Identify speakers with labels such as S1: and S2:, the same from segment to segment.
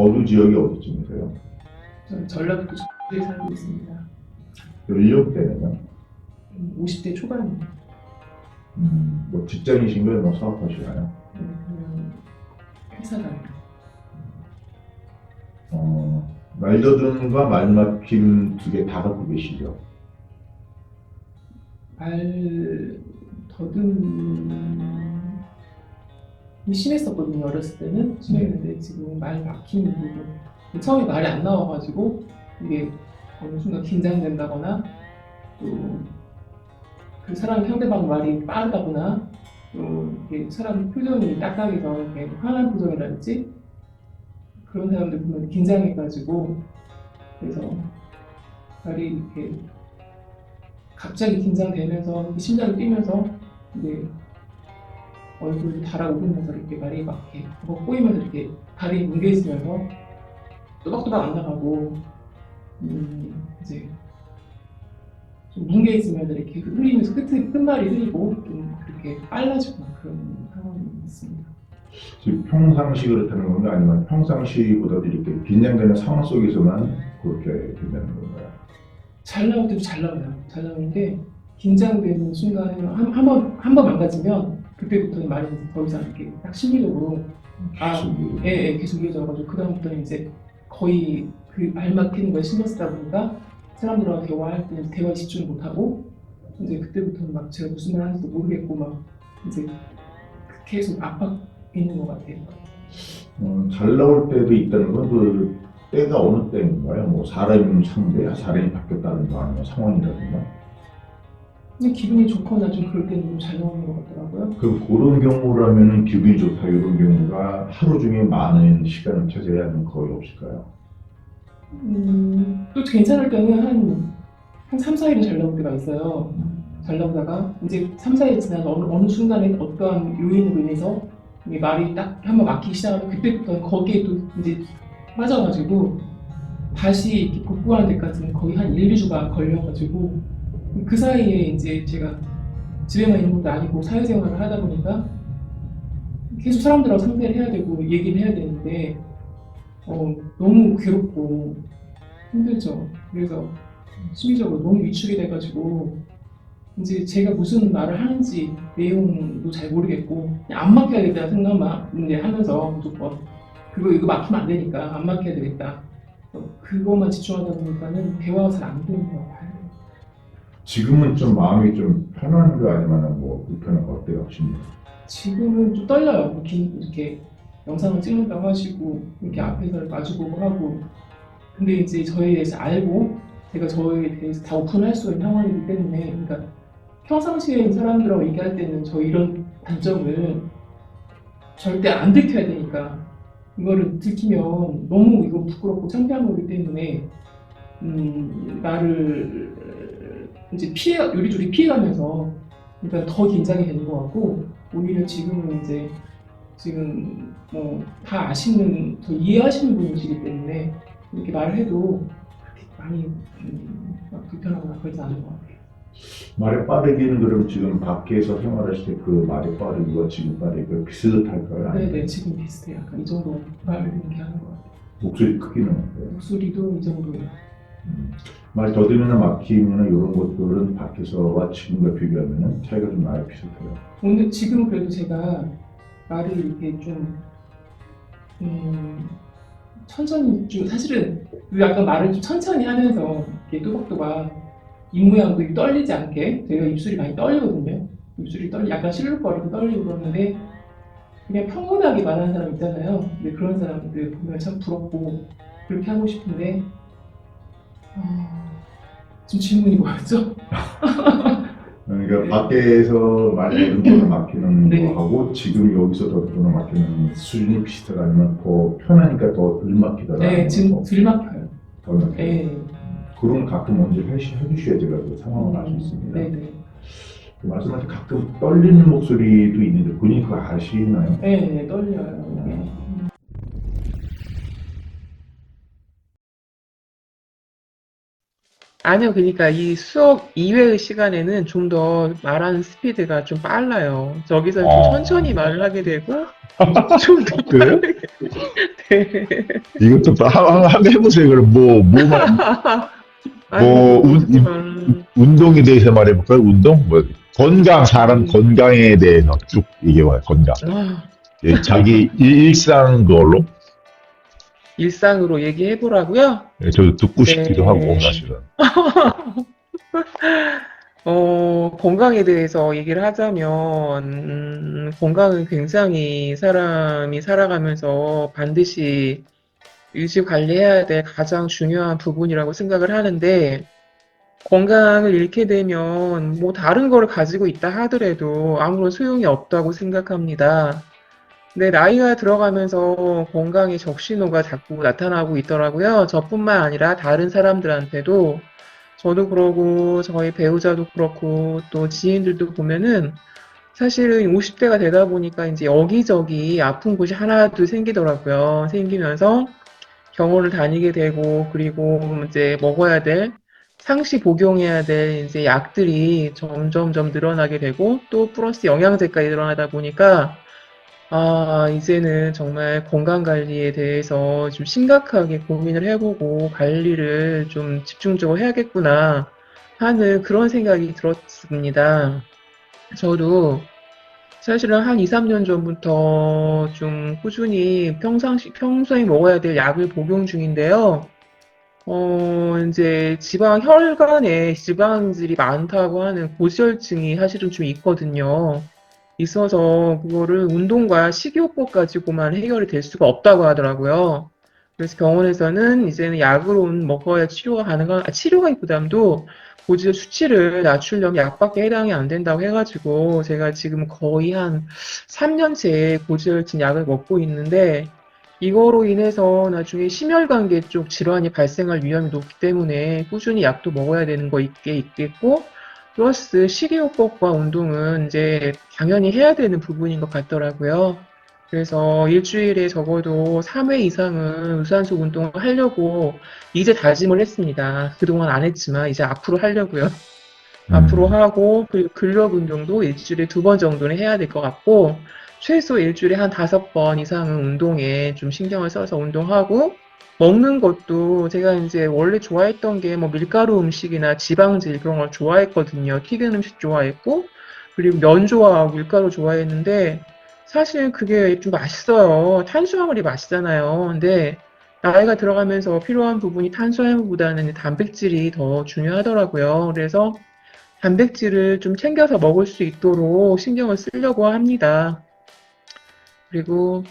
S1: 거주 지역이 어디쯤이세요?
S2: 저는 전라북도 전주에 살고 있습니다.
S1: 연령대는요?
S2: 50대 초반입니다.
S1: 뭐 직장이신가요? 뭐 사업하시나요?
S2: 그냥 회사 다녀요.
S1: 말더듬과 말막힘 두 개 다 갖고 계시죠?
S2: 말 더듬이 심했었거든요. 어렸을 때는 심했는데 지금 말 막히는 부분. 처음에 말이 안 나와가지고 이게 어느 순간 긴장된다거나 또 그 사람 상대방 말이 빠르다거나 또 이렇게 사람 표정이 딱딱해서 이렇게 화난 표정이라든지 그런 사람들 보면 긴장해가지고 그래서 말이 이렇게 갑자기 긴장되면서 심장이 뛰면서 이제 얼굴이 달아오르면서 이렇게 말이 막 이렇게 꼬이면서 이렇게 다리 뭉개지면서 또박또박 안 나가고 이제 좀 뭉개지면서 이렇게 흘리면서 끝말이 흘리고 좀 그렇게 빨라지고 막 그런 상황이 있습니다.
S1: 지금 평상시 그렇다는 건가요? 아니면 평상시보다도 이렇게 긴장되는 상황 속에서만 그렇게 된다는 건가요?
S2: 잘 나올 때도 잘 나와요. 잘 나오는데 긴장되는 순간에 한 번 망가지면 그때부터는 말이 더 이상 이렇게 딱 심리적으로 계속 이어져가지고 그 다음부터는 이제 거의 그 말 막히는 거에 신경 쓰다 보니까 사람들하고 대화할 때 대화에 집중 못하고 이제 그때부터는 막 제가 무슨 말 하는지도 모르겠고 막 이제 계속 압박 있는 것 같아요.
S1: 잘 나올 때도 있다는 건 그 때가 어느 때인가요? 뭐 사람이 상대, 사람이 바뀌었다든가 아니면 상황이라든가.
S2: 근데 기분이 좋거나 좀 그럴 때는 좀 잘 나오는 것 같더라고요.
S1: 그런 경우라면은 기분이 좋다 이런 경우가 하루 중에 많은 시간을 차지해야 하는 거의 없을까요?
S2: 또 괜찮을 때는 한 3, 4일은 잘 나올 때가 있어요. 잘 나오다가 이제 3, 4일 지난 어느 순간에 어떠한 요인으로 인해서 이 말이 딱 한번 막히기 시작하면 그때부터 거기에 또 이제 빠져가지고 다시 이렇게 복구하는 데까지는 거의 한 1, 2주가 걸려가지고 그 사이에 이제 제가 집에만 있는 것도 아니고 사회생활을 하다 보니까 계속 사람들하고 상대를 해야 되고 얘기를 해야 되는데 너무 괴롭고 힘들죠. 그래서 심리적으로 너무 위축이 돼가지고 이제 제가 무슨 말을 하는지 내용도 잘 모르겠고 그냥 안 막혀야겠다는 생각만 이제 하면서 무조건 이거 막히면 안 되니까 안 막혀야 되겠다. 그것만 집중하다 보니까는 대화가 잘 안 되는 것 같아요.
S1: 지금은 좀 마음이 좀 편한가 아니면 뭐 불편한 거 어때요? 심리?
S2: 지금은 좀 떨려요. 이렇게 영상을 찍는다고 하시고 이렇게 앞에서 마주보고 하고 근데 이제 저에 대해서 알고 제가 저에 대해서 다 오픈할 수 있는 상황이기 때문에 그러니까 평상시에 사람들하고 얘기할 때는 저 이런 단점을 절대 안 들켜야 되니까 이거를 들키면 너무 이거 부끄럽고 창피한 거기 때문에 나를 이제 요리조리 피해가면서 그러니까 더 긴장이 되는 것 같고 오히려 지금은 이제 지금 뭐 다 아시는 더 이해하시는 분이시기 때문에 이렇게 말을 해도 그렇게 많이 막 불편하거나 그러지 않은 것 같아요.
S1: 말의 빠르기는 그럼 지금 밖에서 생활하실 때 그 말의 빠르기와 지금 빠르기가 비슷할까요?
S2: 네네 지금 비슷해요. 약간 이 정도 말을 이렇게 하는 것 같아요.
S1: 목소리 크기는 어때요?
S2: 목소리도 이 정도예요.
S1: 말 더듬이나 막힘이나 이런 것들은 밖에서와 지금과 비교하면 차이가 좀 많이 비슷해요.
S2: 오늘 지금 그래도 제가 말을 이렇게 좀 천천히 좀 사실은 약간 말을 좀 천천히 하면서 이렇게 또박또박 입 모양도 떨리지 않게 제가 입술이 많이 떨리거든요. 입술이 약간 실룩거리고 떨리고 그러는데 그냥 평온하게 말하는 사람 있잖아요. 근데 그런 사람들 보면 참 부럽고 그렇게 하고 싶은데 지금 질문이 뭐였죠?
S1: 그러니까
S2: 네.
S1: 밖에서 말 더듬거나 막히는
S2: 네.
S1: 거하고 지금 여기서 더듬거나 막히는 수준이 비슷하다 아니면 더 편하니까 더 덜 막히더라.
S2: 네, 지금 들 막혀요.
S1: 덜 막혀요.
S2: 네.
S1: 그럼 가끔 먼저 해주셔야 제가 그 상황을 알 수 있습니다.
S2: 네네.
S1: 말씀하신 가끔 떨리는 목소리도 있는데 본인이 그거 아시나요?
S2: 네, 떨려요. 이게. 아니요, 그러니까 이 수업 이외의 시간에는 좀 더 말하는 스피드가 좀 빨라요. 저기서는 좀 천천히
S3: 어,
S2: 말을 하게 되고, 좀 더
S3: 그래요?
S2: 빠르게. 네.
S3: 이것도 한번 해보세요. 그럼 뭐,
S2: 아이고, 하지 마.
S3: 운동에 대해서 말해볼까요? 운동? 뭐, 사람
S2: 음,
S3: 건강에 대해서 쭉 얘기해봐요, 건강.
S2: 아,
S3: 예, 자기 일상 그걸로.
S2: 일상으로 얘기해 보라고요?
S3: 예, 저도 듣고 싶기도 하고,
S2: 네.
S3: 사실은.
S2: 건강에 대해서 얘기를 하자면, 건강은 굉장히 사람이 살아가면서 반드시 유지 관리해야 될 가장 중요한 부분이라고 생각을 하는데, 건강을 잃게 되면 뭐 다른 걸 가지고 있다 하더라도 아무런 소용이 없다고 생각합니다. 근데 나이가 들어가면서 건강에 적신호가 자꾸 나타나고 있더라고요. 저뿐만 아니라 다른 사람들한테도 저도 그러고 저희 배우자도 그렇고 또 지인들도 보면은 사실은 50대가 되다 보니까 이제 여기저기 아픈 곳이 하나둘 생기더라고요. 생기면서 병원을 다니게 되고 그리고 이제 먹어야 될 상시 복용해야 될 이제 약들이 점점점 늘어나게 되고 또 플러스 영양제까지 늘어나다 보니까 아, 이제는 정말 건강 관리에 대해서 좀 심각하게 고민을 해보고 관리를 좀 집중적으로 해야겠구나 하는 그런 생각이 들었습니다. 저도 사실은 한 2, 3년 전부터 좀 꾸준히 평소에 먹어야 될 약을 복용 중인데요. 이제 혈관에 지방질이 많다고 하는 고지혈증이 사실은 좀 있거든요. 있어서 그거를 운동과 식이요법 가지고만 해결이 될 수가 없다고 하더라고요. 그래서 병원에서는 이제는 약으로 먹어야 치료가 가능한, 치료가기보담도 고지의 수치를 낮추려면 약밖에 해당이 안 된다고 해가지고 제가 지금 거의 한 3년째 고지혈증 약을 먹고 있는데 이거로 인해서 나중에 심혈관계 쪽 질환이 발생할 위험이 높기 때문에 꾸준히 약도 먹어야 되는 거 있겠고 플러스 식이요법과 운동은 이제 당연히 해야 되는 부분인 것 같더라고요. 그래서 일주일에 적어도 3회 이상은 유산소 운동을 하려고 이제 다짐을 했습니다. 그동안 안 했지만 이제 앞으로 하려고요. 앞으로
S3: 음,
S2: 하고 그리고 근력 운동도 일주일에 2번 정도는 해야 될 것 같고 최소 일주일에 한 5번 이상은 운동에 좀 신경을 써서 운동하고 먹는 것도 제가 이제 원래 좋아했던 게 뭐 밀가루 음식이나 지방질 그런 걸 좋아했거든요. 튀긴 음식 좋아했고 그리고 면 좋아하고 밀가루 좋아했는데 사실 그게 좀 맛있어요. 탄수화물이 맛있잖아요. 근데 나이가 들어가면서 필요한 부분이 탄수화물보다는 단백질이 더 중요하더라고요. 그래서 단백질을 좀 챙겨서 먹을 수 있도록 신경을 쓰려고 합니다. 그리고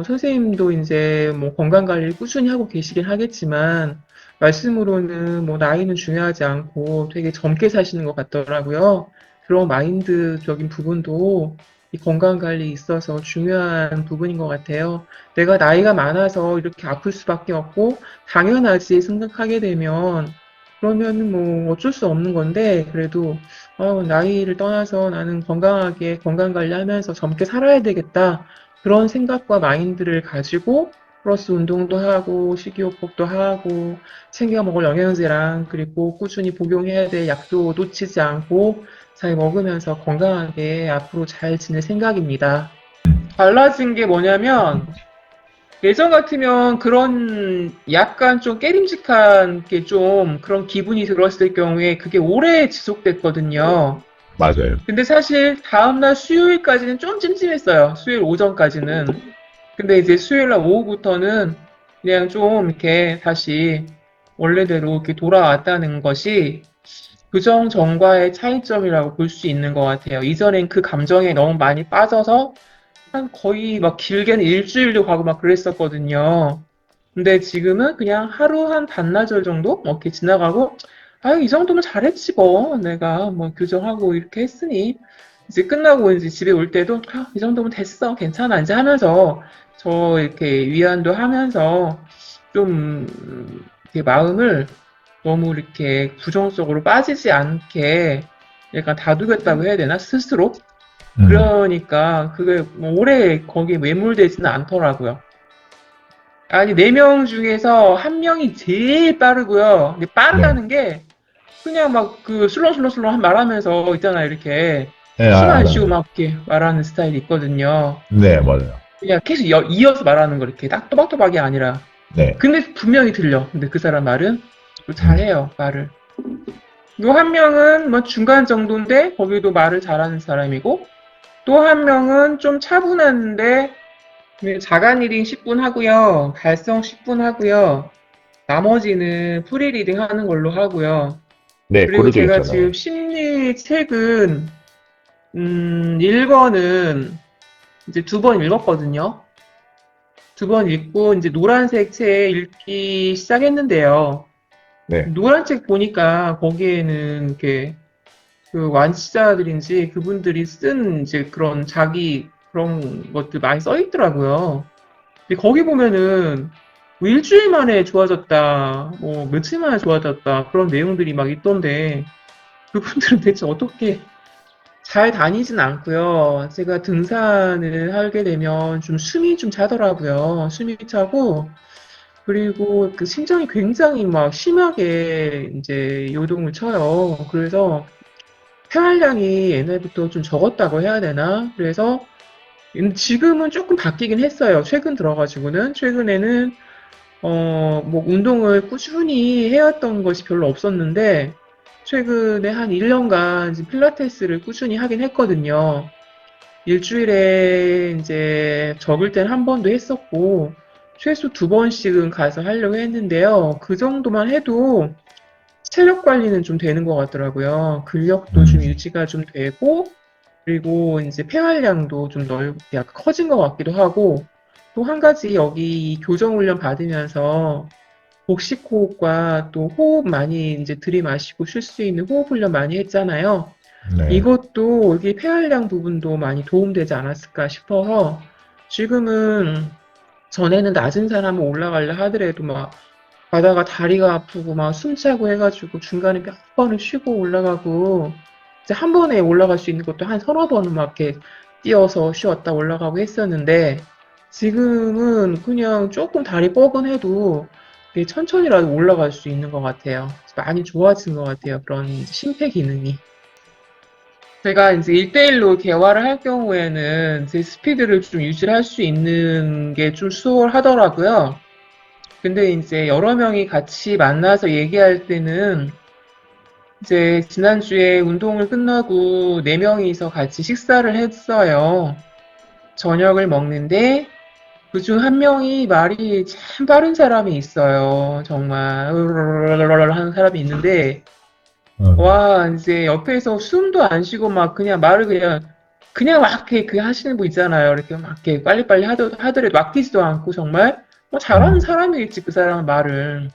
S2: 선생님도 이제 뭐 건강 관리를 꾸준히 하고 계시긴 하겠지만 말씀으로는 뭐 나이는 중요하지 않고 되게 젊게 사시는 것 같더라고요. 그런 마인드적인 부분도 이 건강 관리에 있어서 중요한 부분인 것 같아요. 내가 나이가 많아서 이렇게 아플 수밖에 없고 당연하지 생각하게 되면 그러면 뭐 어쩔 수 없는 건데 그래도 나이를 떠나서 나는 건강하게 건강 관리하면서 젊게 살아야 되겠다. 그런 생각과 마인드를 가지고 플러스 운동도 하고 식이요법도 하고 챙겨 먹을 영양제랑 그리고 꾸준히 복용해야 될 약도 놓치지 않고 잘 먹으면서 건강하게 앞으로 잘 지낼 생각입니다. 달라진 게 뭐냐면 예전 같으면 그런 약간 좀 깨림직한 게 좀 그런 기분이 들었을 경우에 그게 오래 지속됐거든요.
S3: 맞아요.
S2: 근데 사실 다음날 수요일까지는 좀 찜찜했어요. 수요일 오전까지는. 근데 이제 수요일 날 오후부터는 그냥 좀 이렇게 다시 원래대로 이렇게 돌아왔다는 것이 그정 전과의 차이점이라고 볼 수 있는 것 같아요. 이전엔 그 감정에 너무 많이 빠져서 한 거의 막 길게는 일주일도 가고 막 그랬었거든요. 근데 지금은 그냥 하루 한 반나절 정도 뭐 이렇게 지나가고 아유 이 정도면 잘했지 뭐 내가 뭐 교정하고 이렇게 했으니 이제 끝나고 이제 집에 올 때도 이 정도면 됐어 괜찮아 이제 하면서 저 이렇게 위안도 하면서 좀 이렇게 마음을 너무 이렇게 부정적으로 빠지지 않게 약간 다독였다고 해야 되나 스스로
S3: 음,
S2: 그러니까 그게 뭐 오래 거기에 매몰되지는 않더라고요. 아니, 4명 중에서 1명이 제일 빠르고요. 근데 빠르다는 게 그냥 막 그 술렁술렁술렁 말하면서 있잖아요. 이렇게
S3: 네,
S2: 숨 안
S3: 알아요.
S2: 쉬고 막 이렇게 말하는 스타일이 있거든요.
S3: 네, 맞아요.
S2: 그냥 계속 이어서 말하는 거 이렇게 딱 또박또박이 아니라.
S3: 네.
S2: 근데 분명히 들려. 근데 그 사람 말은 또
S3: 음.
S2: 잘해요. 말을. 요 1명은 뭐 중간 정도인데 거기도 말을 잘하는 사람이고 또 1명은 좀 차분한데 자간 리딩 10분 하고요. 발성 10분 하고요. 나머지는 프리 리딩 하는 걸로 하고요.
S3: 네,
S2: 그리고
S3: 그런 적
S2: 제가
S3: 있잖아요.
S2: 지금 심리 책은 1권은 이제 2번 읽었거든요. 2번 읽고 이제 노란색 책 읽기 시작했는데요.
S3: 네.
S2: 노란 책 보니까 거기에는 이렇게 그 완치자들인지 그분들이 쓴 이제 그런 자기 그런 것들 많이 써 있더라고요. 근데 거기 보면은 뭐 일주일 만에 좋아졌다, 뭐 며칠 만에 좋아졌다 그런 내용들이 막 있던데 그분들은 대체 어떻게 잘 다니진 않고요. 제가 등산을 하게 되면 좀 숨이 좀 차더라고요. 숨이 차고 그리고 그 심장이 굉장히 막 심하게 이제 요동을 쳐요. 그래서 폐활량이 옛날부터 좀 적었다고 해야 되나? 그래서 지금은 조금 바뀌긴 했어요. 최근 들어가지고는 최근에는 뭐 운동을 꾸준히 해왔던 것이 별로 없었는데 최근에 한 1년간 이제 필라테스를 꾸준히 하긴 했거든요. 일주일에 이제 적을 땐 한 번도 했었고 최소 2번씩은 가서 하려고 했는데요. 그 정도만 해도 체력 관리는 좀 되는 것 같더라고요. 근력도 좀
S3: 음.
S2: 유지가 좀 되고 그리고 이제 폐활량도 좀 약간 커진 것 같기도 하고 또 한 가지 여기 교정 훈련 받으면서 복식 호흡과 또 호흡 많이 이제 들이마시고 쉴 수 있는 호흡 훈련 많이 했잖아요.
S3: 네.
S2: 이것도 여기 폐활량 부분도 많이 도움되지 않았을까 싶어서 지금은 전에는 낮은 산을 올라가려 하더라도 막 가다가 다리가 아프고 막 숨차고 해가지고 중간에 몇 번을 쉬고 올라가고 이제 한 번에 올라갈 수 있는 것도 한 서너 번은 막 이렇게 뛰어서 쉬었다 올라가고 했었는데 지금은 그냥 조금 다리 뻐근해도 이렇게 천천히라도 올라갈 수 있는 것 같아요. 많이 좋아진 것 같아요. 그런 심폐 기능이. 제가 이제 1대1로 대화를 할 경우에는 제 스피드를 좀 유지할 수 있는 게 좀 수월하더라고요. 근데 이제 여러 명이 같이 만나서 얘기할 때는 이제 지난주에 운동을 끝나고 4명이서 같이 식사를 했어요. 저녁을 먹는데 그중 한 명이 말이 참 빠른 사람이 있어요. 정말 하는 사람이 있는데
S3: 음.
S2: 와 이제 옆에서 숨도 안 쉬고 막 그냥 말을 그냥 막 이렇게 그 하시는 분 있잖아요. 이렇게 막 이렇게 빨리빨리 하더라도 막히지도 않고 정말 뭐 잘하는
S3: 음.
S2: 사람이겠지 그 사람은 말을.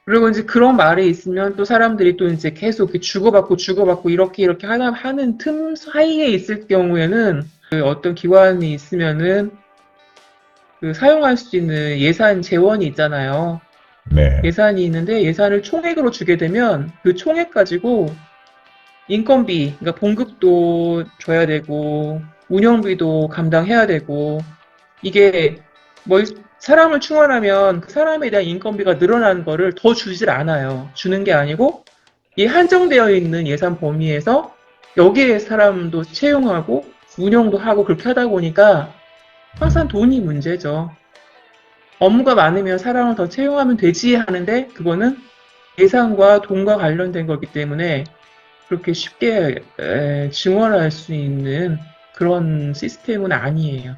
S2: 그리고 이제 그런 말이 있으면 또 사람들이 또 이제 계속 이렇게 주고받고 이렇게 하는 틈 사이에 있을 경우에는 그 어떤 기관이 있으면은 그 사용할 수 있는 예산 재원이 있잖아요.
S3: 네.
S2: 예산이 있는데 예산을 총액으로 주게 되면 그 총액 가지고 인건비, 그러니까 봉급도 줘야 되고 운영비도 감당해야 되고 이게 뭐 사람을 충원하면 그 사람에 대한 인건비가 늘어나는 거를 더 주질 않아요. 주는 게 아니고 이 한정되어 있는 예산 범위에서 여기에 사람도 채용하고 운영도 하고 그렇게 하다 보니까 항상 돈이 문제죠. 업무가 많으면 사람을 더 채용하면 되지 하는데 그거는 예산과 돈과 관련된 거기 때문에 그렇게 쉽게 증원할 수 있는 그런 시스템은 아니에요.